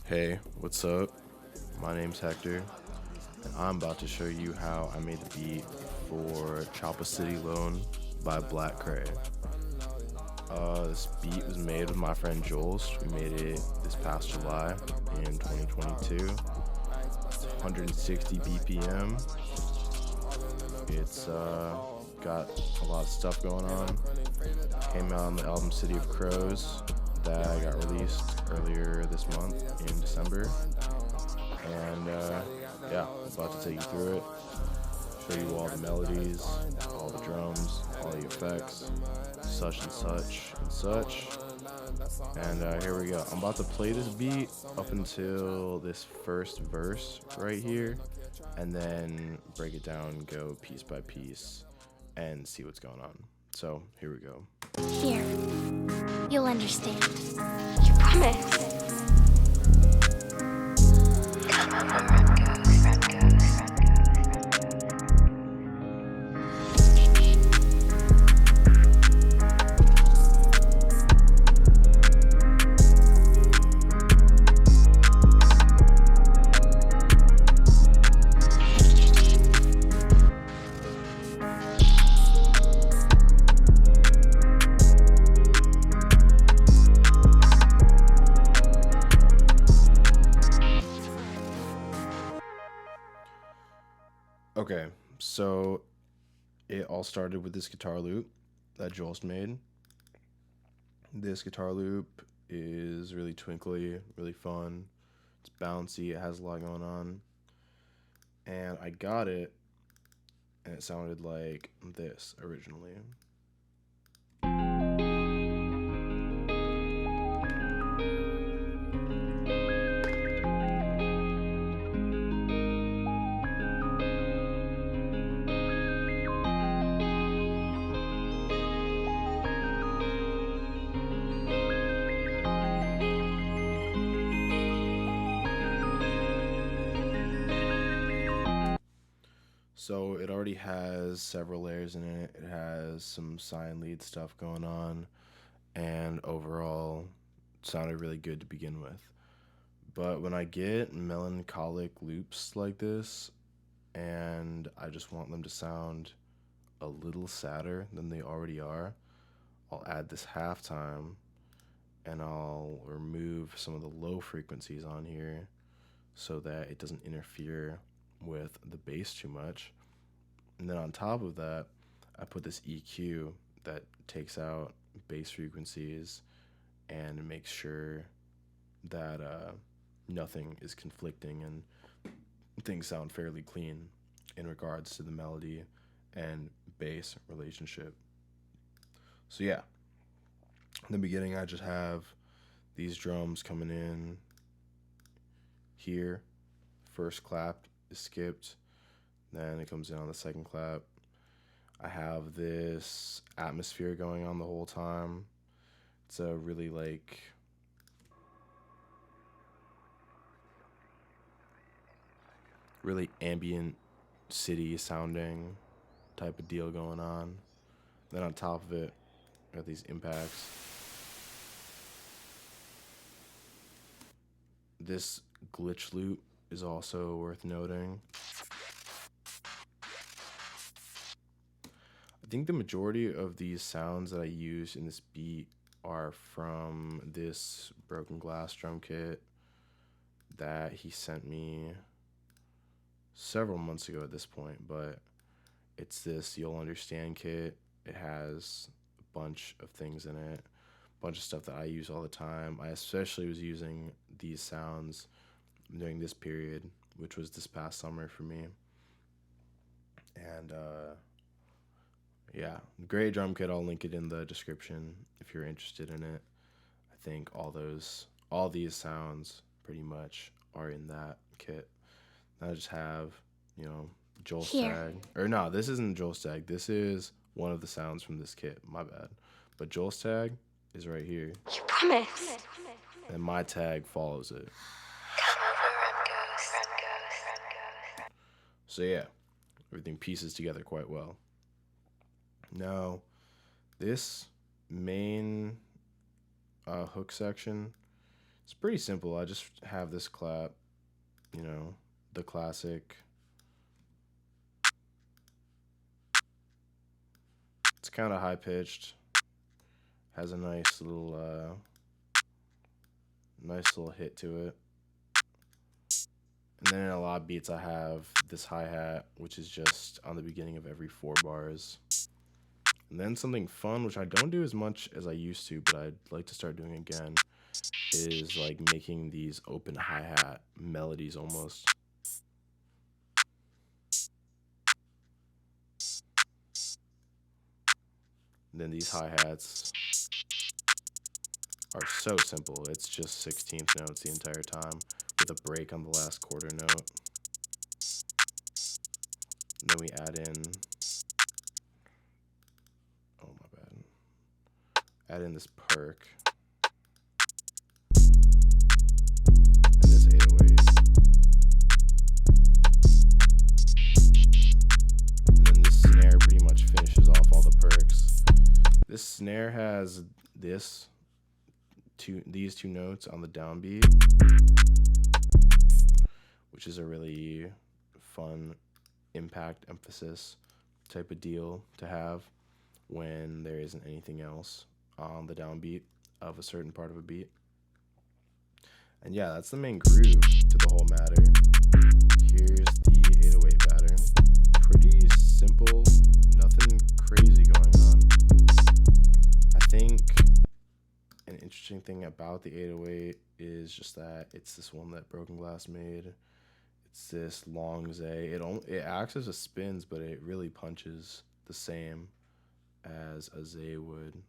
Hey, what's up? My name's Hector, and I'm about to show you how I made the beat for Choppah City Loan by Black Kray. This beat was made with my friend Jules. We made it this past July in 2022. It's 160 BPM. It's got a lot of stuff going on. Came out on the album City of Crows that got released earlier this month in December. And yeah, I'm about to take you through it, show you all the melodies, all the drums, all the effects, such and such and such. And here we go. I'm about to play this beat up until this first verse right here, and then break it down, go piece by piece, and see what's going on. So here we go. Here, you'll understand. You promise. Okay, so it all started with this guitar loop that Jules made. This guitar loop is really twinkly, really fun. It's bouncy, it has a lot going on. And I got it, and it sounded like this originally. So it already has several layers in it. It has some sign lead stuff going on, and overall, it sounded really good to begin with. But when I get melancholic loops like this, and I just want them to sound a little sadder than they already are, I'll add this halftime, and I'll remove some of the low frequencies on here so that it doesn't interfere with the bass too much. And then on top of that, I put this EQ that takes out bass frequencies and makes sure that nothing is conflicting and things sound fairly clean in regards to the melody and bass relationship. So yeah, in the beginning I just have these drums coming in here. First clap is skipped, then it comes in on the second clap. I have this atmosphere going on the whole time. It's a really really ambient city sounding type of deal going on. Then on top of it, got these impacts. This glitch loop is also worth noting. I think the majority of these sounds that I use in this beat are from this Broken Glass drum kit that he sent me several months ago at this point, but it's this You'll Understand kit. It has a bunch of things in it, a bunch of stuff that I use all the time. I especially was using these sounds during this period, which was this past summer for me. And yeah, great drum kit. I'll link it in the description if you're interested in it. I think all these sounds pretty much are in that kit. I just have, Joel's Here. tag. Or no, this isn't Joel's tag. This is one of the sounds from this kit. My bad. But Joel's tag is right here, You promise. and my tag follows it. So yeah, everything pieces together quite well. Now, this main hook section It's pretty simple. I just have this clap, the classic. It's kind of high pitched. Has a nice little hit to it. And then in a lot of beats, I have this hi-hat, which is just on the beginning of every 4 bars. And then something fun, which I don't do as much as I used to, but I'd like to start doing again, is like making these open hi-hat melodies almost. And then these hi-hats are so simple. It's just 16th notes the entire time with a break on the last quarter note. And then we add in, oh my bad, add in this perk. And this 808. And then this snare pretty much finishes off all the perks. This snare has these two notes on the downbeat, which is a really fun impact emphasis type of deal to have when there isn't anything else on the downbeat of a certain part of a beat. And yeah, that's the main groove to the whole matter. Here's the 808 pattern. Pretty simple, nothing crazy going on. I think an interesting thing about the 808 is just that it's this one that Broken Glass made. It's this long zay. It acts as a spins, but it really punches the same as a zay would.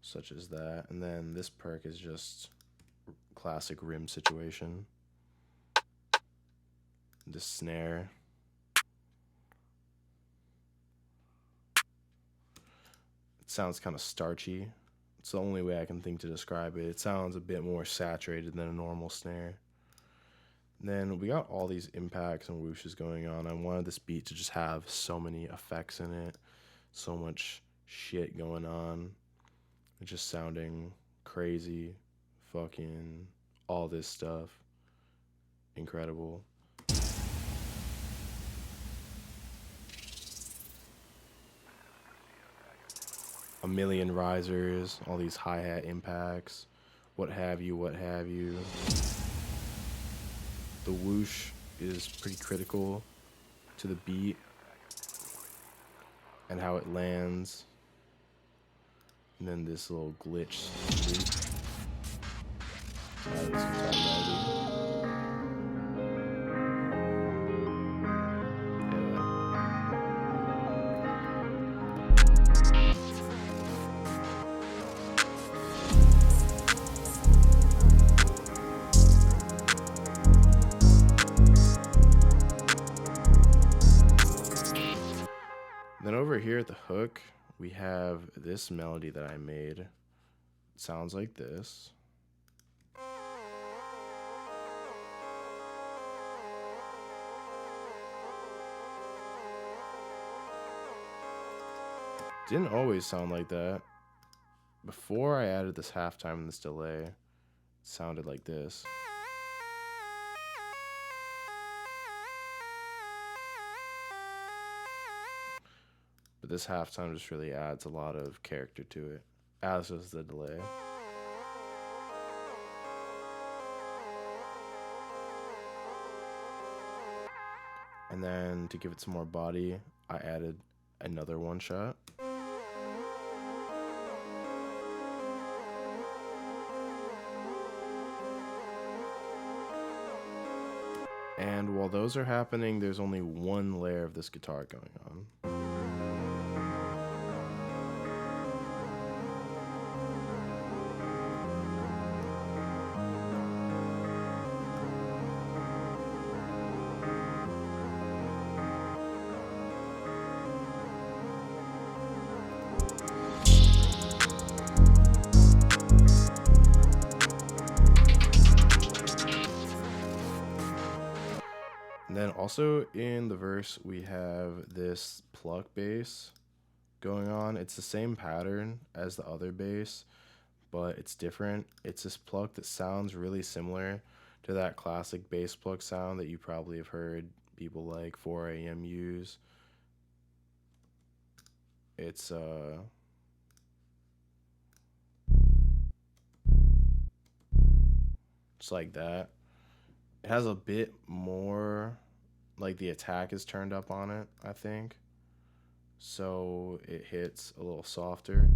Such as that. And then this perk is just classic rim situation. This snare. It sounds kind of starchy. It's the only way I can think to describe it. It sounds a bit more saturated than a normal snare. And then we got all these impacts and whooshes going on. I wanted this beat to just have so many effects in it, so much shit going on. It's just sounding crazy, fucking all this stuff. Incredible. A million risers, all these hi-hat impacts, what have you. The whoosh is pretty critical to the beat and how it lands. And then this little glitch loop. This guitar melody. Then over here at the hook, we have this melody that I made. It sounds like this. Didn't always sound like that. Before I added this halftime and this delay, it sounded like this. But this halftime just really adds a lot of character to it, as does the delay. And then to give it some more body, I added another one shot. And while those are happening, there's only one layer of this guitar going on. And then also in the verse, we have this pluck bass going on. It's the same pattern as the other bass, but it's different. It's this plug that sounds really similar to that classic bass plug sound that you probably have heard people like 4am use. It's it's like that. It has a bit more, like the attack is turned up on it, I think. So it hits a little softer,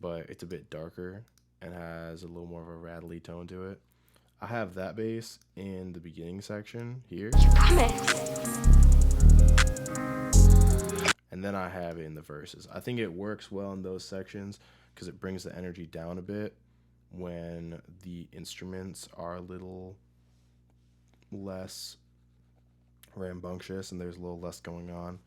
but it's a bit darker and has a little more of a rattly tone to it. I have that bass in the beginning section here, You promise. and then I have it in the verses. I think it works well in those sections because it brings the energy down a bit when the instruments are a little less rambunctious and there's a little less going on.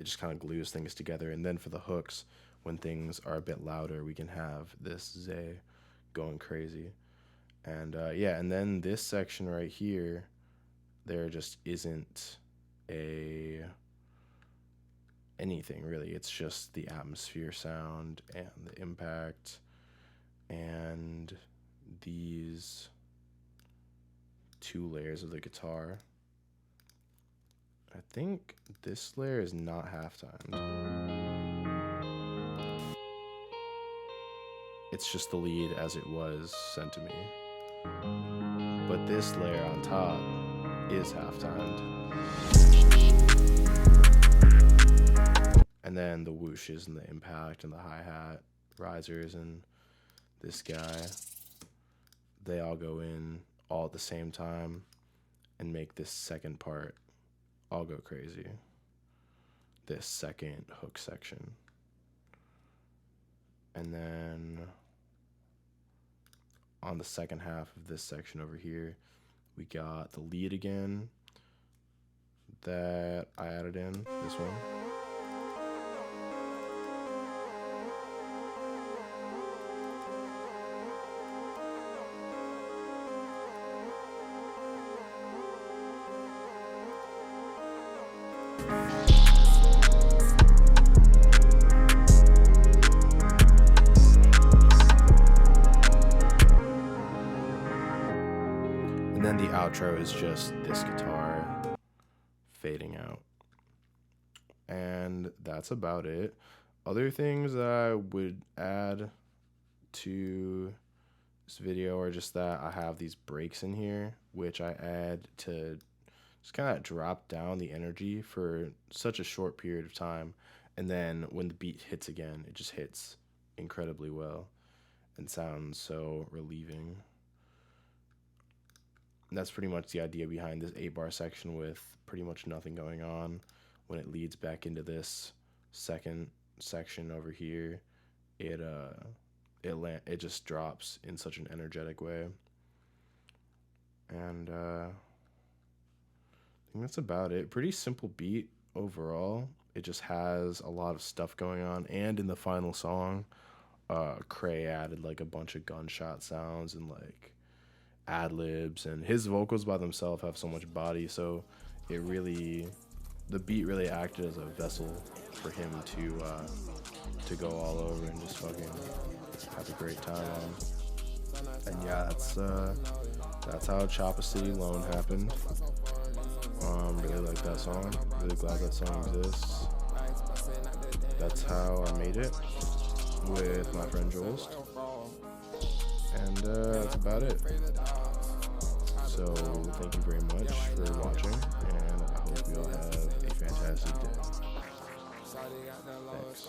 It just kind of glues things together. And then for the hooks, when things are a bit louder, we can have this Zay going crazy. And yeah, and then this section right here, there just isn't a anything really. It's just the atmosphere sound and the impact and these two layers of the guitar. I think this layer is not half-timed. It's just the lead as it was sent to me. But this layer on top is half-timed. And then the whooshes and the impact and the hi-hat risers and this guy, they all go in all at the same time and make this second part all go crazy. This second hook section. And then on the second half of this section over here, we got the lead again that I added in, this one. And then the outro is just this guitar fading out. And that's about it. Other things that I would add to this video are just that I have these breaks in here, which I add to just kind of drop down the energy for such a short period of time. And then when the beat hits again, it just hits incredibly well and sounds so relieving. And that's pretty much the idea behind this 8-bar section with pretty much nothing going on. When it leads back into this second section over here, it just drops in such an energetic way. And I think that's about it. Pretty simple beat overall. It just has a lot of stuff going on. And in the final song, Kray added like a bunch of gunshot sounds and like ad libs, and his vocals by themselves have so much body, so it really, the beat really acted as a vessel for him to go all over and just fucking have a great time on. And yeah, that's how Choppah City Loan happened. Really like that song. Really glad that song exists. That's how I made it with my friend Jules. And that's about it. So thank you very much for watching, and I hope you all have a fantastic day. Thanks.